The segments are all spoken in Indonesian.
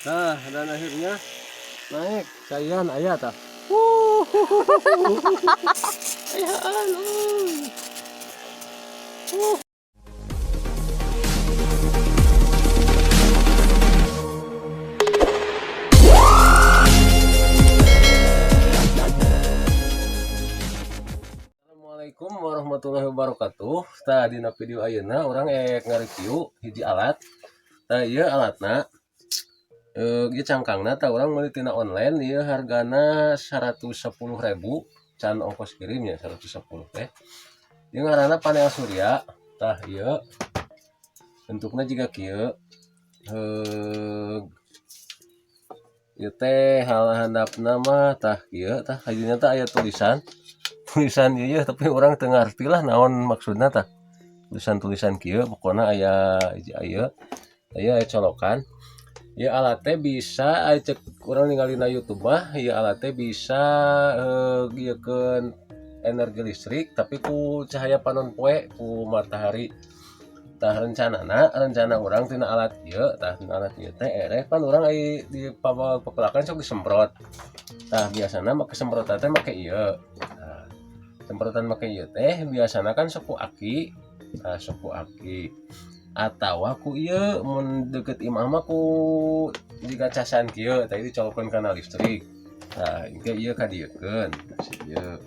Nah, dan akhirnya naik cairan ayat ah. Ayaan, Assalamualaikum warahmatullahi wabarakatuh. Tah dina video ayeuna urang nge-review hiji alat. Tah ieu alatna ieu cangkangna tah urang meuli tina online ieu hargana 110.000 can ongkos kirimnya 110 teh. Ieu ngaranna panel surya. Tah ieu bentukna jiga kieu. Ieu teh handapna mah tah kieu tah hajunya tah aya tulisan ieu tapi orang teu ngarti lah naon maksudna tah. Tulisan kieu pokona aya aya colokan. Ieu alat teh bisa cek urang ningali na YouTube mah ieu alat teh bisa ngiekeun energi listrik tapi ku cahaya panon poe ku matahari. Tah rencana urang tina alat ieu teh ereh pan urang ai di papelakan sok disemprot. Tah biasana make semprotan teh make ieu. Semprotan make ieu teh biasana kan suku aki. Nah, suku aki atawa ku ieu mun deukeut imah mah ku jiga casan kieu tadi dicolokeun kana listrik. Nah, engke ieu kadiekeun ieu.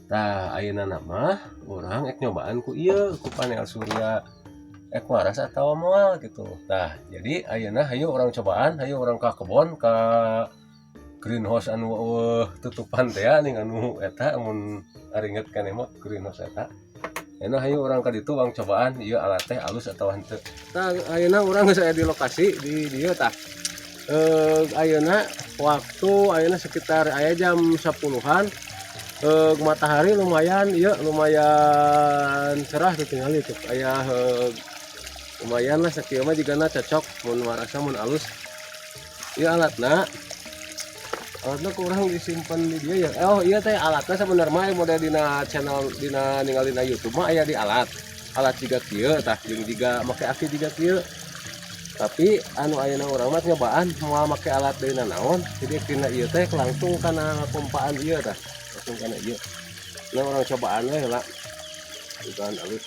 Tah ayeuna mah urang nyobaan ku ieu ku panel surya waras atawa moal gitu. Tah jadi ayeuna hayu urang cobaan, hayu urang ka kebon ka greenhouse anu tutupan teh ning anu eta mun aringet kan emot greenhouse eta. Ayeuna hayu urang ka ditu urang cobaan ieu alat teh alus atawa henteu. Tah ayeuna urang geus aya di lokasi di dieu tah. Ayeuna sekitar aya jam 10-an. Matahari lumayan cerah tuh tinggal itu. Aya lumayan lah sakieu mah jigana cocok mun warasa mun alus. Ieu alatna kurang disimpan di dia ya. Oh iya teh alatnya sebenarnya mah model dina channel dina ningali na YouTube mah aya di alat jiga kieu tah jeung jiga make aki jiga kieu. Tapi anu ayeuna urang mah nyobaan moal make alat deuna naon. Jadi kena ieu teh langsung kana pompaan ieu tah. Langsung kana ieu. Nah urang cobaan we heula. Dugaan alus.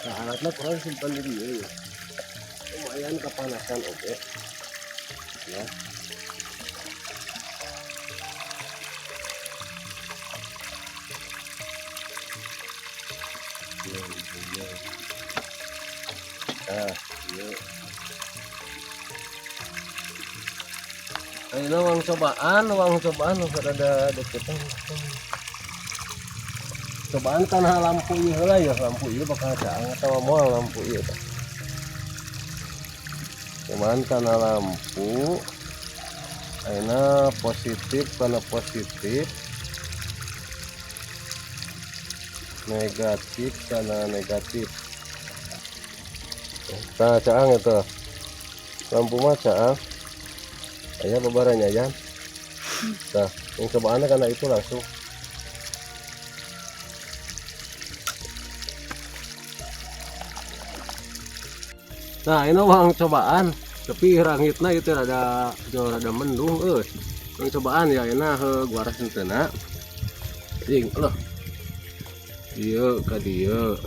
Nah alatnya kurang simpan di dieu. Lumayan kapanasan oke. Ya. Ayeuna uang cobaan rada deketan. Cobaan kana lampu ieu heula ya, lampu ieu bakal caang atawa moal lampu ieu tah. Cuman karena lampu ayeuna positif karena positif, negatif karena negatif. Nah caang itu lampu mah caang aya babaranya ya. Nah yang cobaannya karena itu langsung nah ini uang cobaan tapi rangitna itu rada mendung uang cobaan ya enak gua rasain tena jing loh iya ka dia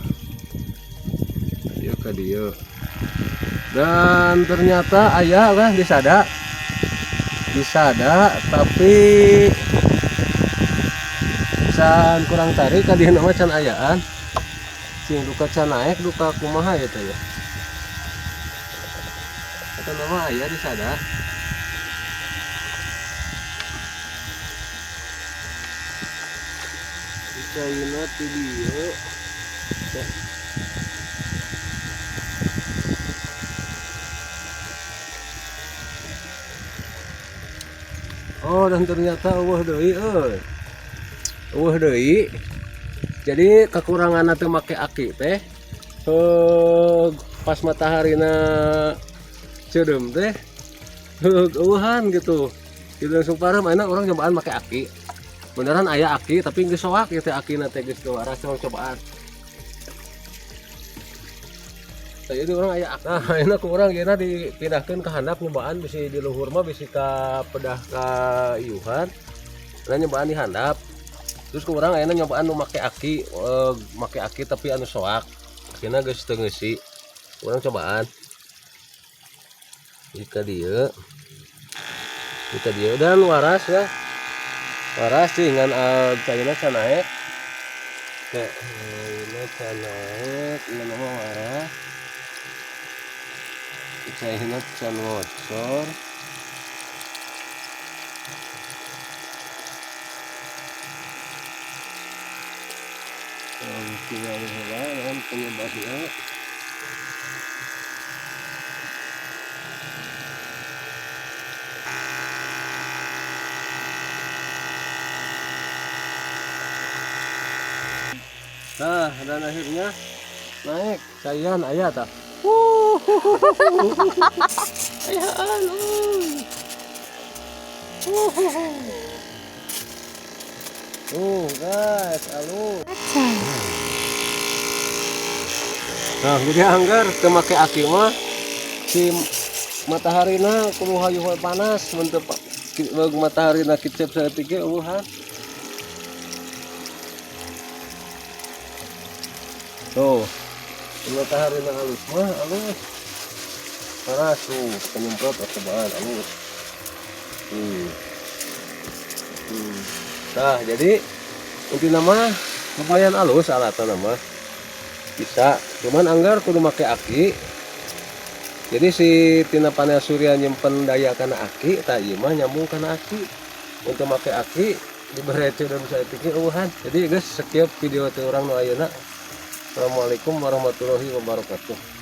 dan ternyata ayah kan disada tapi can kurang tarik ka dieu mah can ayaan sing duka can naik duka kumaha ya teh ya. Kata nama ayah disada. Caina ti dieu. Oh dan ternyata eueuh deui. Jadi kekurangan teh make aki teh pas mataharina cedem teh eueuhan gitu. Jadi langsung parah mana orang cobaan make aki. Beneran aya aki tapi geus soak ya teh akina teh geus waras cobaan. Saya di orang aya akna, ayeuna ku urang geuna dipindahkeun ka handap nyobaan bisi di luhur mah bisi ka pedah ka iuhan. Nah nyobaan di handap. Terus ku urang ayeuna nyobaan nu make aki, make aki tapi anu soak. Akhirna geus teu ngeusi. Urang cobaan. Jika dia dan waras ya. Waras sih dengan cairnya can naik. Kayak ini can naik, ini nama waras. Cairnya can ngocor. Tinggal dengan penyebabnya. Nah, dan akhirnya naik cairan ayah tak. Ayaan, guys, halus. Nah, jadi anggar kemake aki mah si mataharina kudu hayu panas mantep mataharina kicep saeutik eueuhan. Tuh, mataharina halus mah halus. Panas tuh, penyemprot atau bahan halus. Nah, jadi inti nama lumayan halus alatnya nama. Bisa, cuman anggar kudu make aki. Jadi si tina panel surya nyimpen daya kana aki, tak ieu mah nyambung kana aki. Untuk make aki dibere dan bisa pikir eueuhan. Jadi guys, sekian video teh urang nu ayeuna. Assalamualaikum warahmatullahi wabarakatuh.